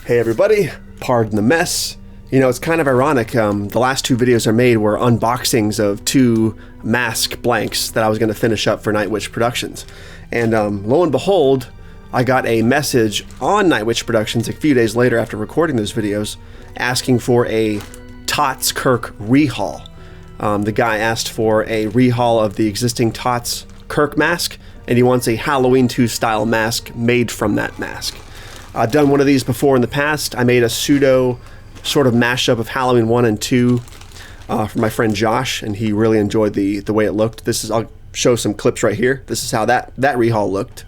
Hey everybody, pardon the mess. You know, it's kind of ironic. The last two videos I made were unboxings of two mask blanks that I was going to finish up for Night Witch Productions. And lo and behold, I got a message on Night Witch Productions a few days later after recording those videos asking for a TOTS KIRK rehaul. The guy asked for a rehaul of the existing TOTS KIRK mask, and he wants a Halloween 2 style mask made from that mask. I've done one of these before in the past. I made a pseudo sort of mashup of Halloween 1 and 2 for my friend Josh, and he really enjoyed the way it looked. I'll show some clips right here. This is how that rehaul looked.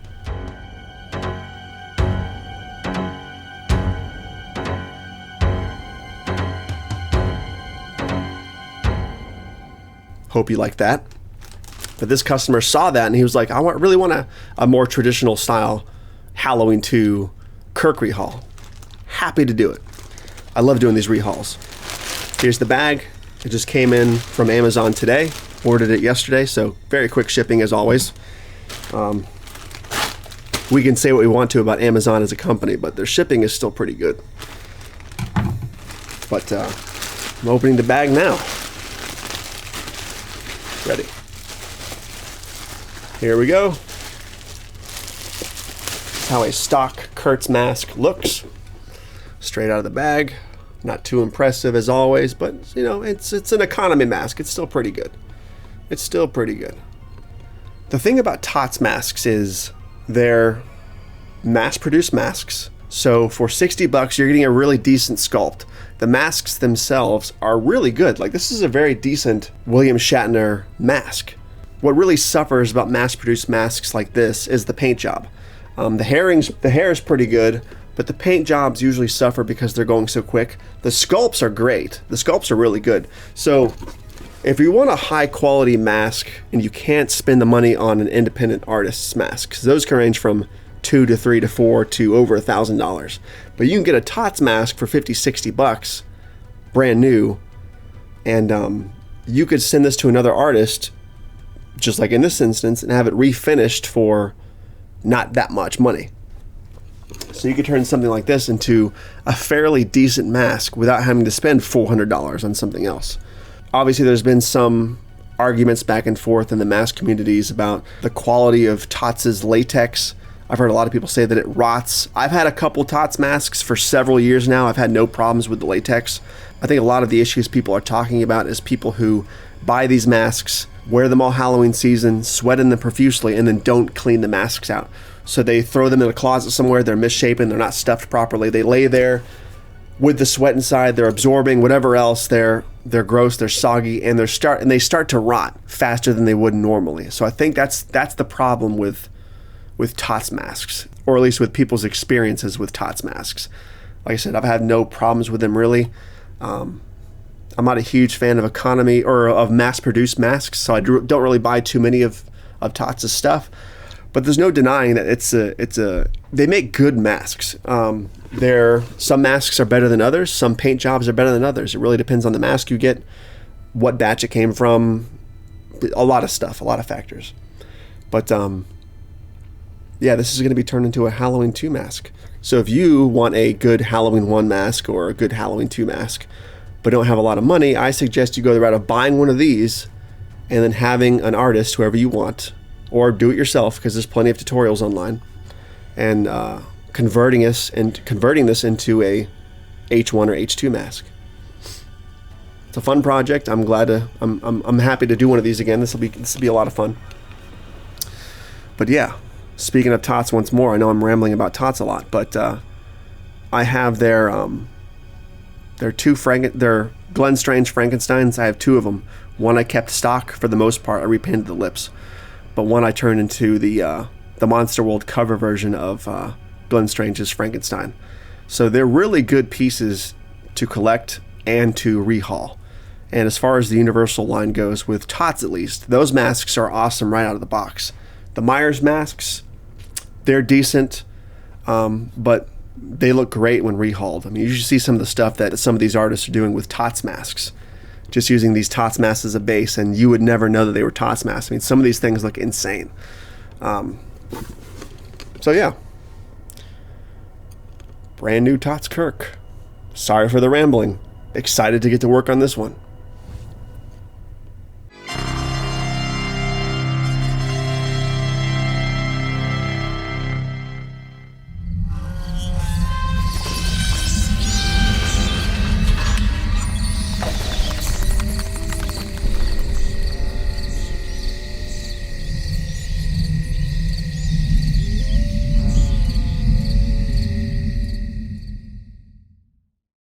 Hope you like that. But this customer saw that and he was like, I really want a more traditional style Halloween 2 KIRK rehaul. Happy to do it. I love doing these rehauls. Here's the bag. It just came in from Amazon today. Ordered it yesterday, so very quick shipping as always. We can say what we want to about Amazon as a company, but their shipping is still pretty good. But I'm opening the bag now. Ready. Here we go. How a stock KIRK mask looks. Straight out of the bag. Not too impressive as always, but you know, it's an economy mask. It's still pretty good. It's still pretty good. The thing about TOTS masks is they're mass-produced masks. So for 60 bucks, you're getting a really decent sculpt. The masks themselves are really good. Like, this is a very decent William Shatner mask. What really suffers about mass-produced masks like this is the paint job. The hair is pretty good, but the paint jobs usually suffer because they're going so quick. The sculpts are great. The sculpts are really good. So if you want a high quality mask and you can't spend the money on an independent artist's mask, 'cause those can range from $2 to $3 to $4 to over $1,000. But you can get a TOTS mask for 50, 60 bucks, brand new, and you could send this to another artist, just like in this instance, and have it refinished for not that much money. So you could turn something like this into a fairly decent mask without having to spend $400 on something else. Obviously, there's been some arguments back and forth in the mask communities about the quality of TOTS's latex. I've heard a lot of people say that it rots. I've had a couple TOTS masks for several years now. I've had no problems with the latex. I think a lot of the issues people are talking about is people who buy these masks, wear them all Halloween season, sweat in them profusely, and then don't clean the masks out. So they throw them in a closet somewhere, they're misshapen, they're not stuffed properly. They lay there with the sweat inside, they're absorbing whatever else, they're gross, they're soggy, and they start to rot faster than they would normally. So I think that's the problem with TOTS masks, or at least with people's experiences with TOTS masks. Like I said, I've had no problems with them really. I'm not a huge fan of economy or of mass-produced masks, so I don't really buy too many of TOTS' stuff. But there's no denying that they make good masks. Some masks are better than others. Some paint jobs are better than others. It really depends on the mask you get, what batch it came from, a lot of stuff, a lot of factors. But yeah, this is going to be turned into a Halloween 2 mask. So if you want a good Halloween 1 mask or a good Halloween 2 mask, but don't have a lot of money, I suggest you go the route of buying one of these and then having an artist, whoever you want, or do it yourself because there's plenty of tutorials online, and converting this into a H1 or H2 mask. It's a fun project. I'm happy to do one of these again. This will be a lot of fun. But yeah, speaking of TOTS once more, I know I'm rambling about TOTS a lot, but I have their Glenn Strange Frankensteins. I have two of them. One I kept stock for the most part. I repainted the lips, but one I turned into the Monster World cover version of Glenn Strange's Frankenstein. So they're really good pieces to collect and to rehaul. And as far as the Universal line goes, with TOTS at least, those masks are awesome right out of the box. The Myers masks, they're decent, but they look great when rehauled. I mean, you should see some of the stuff that some of these artists are doing with TOTS masks. Just using these TOTS masks as a base, and you would never know that they were TOTS masks. I mean, some of these things look insane. So yeah. brand new TOTS KIRK. Sorry for the rambling. Excited to get to work on this one.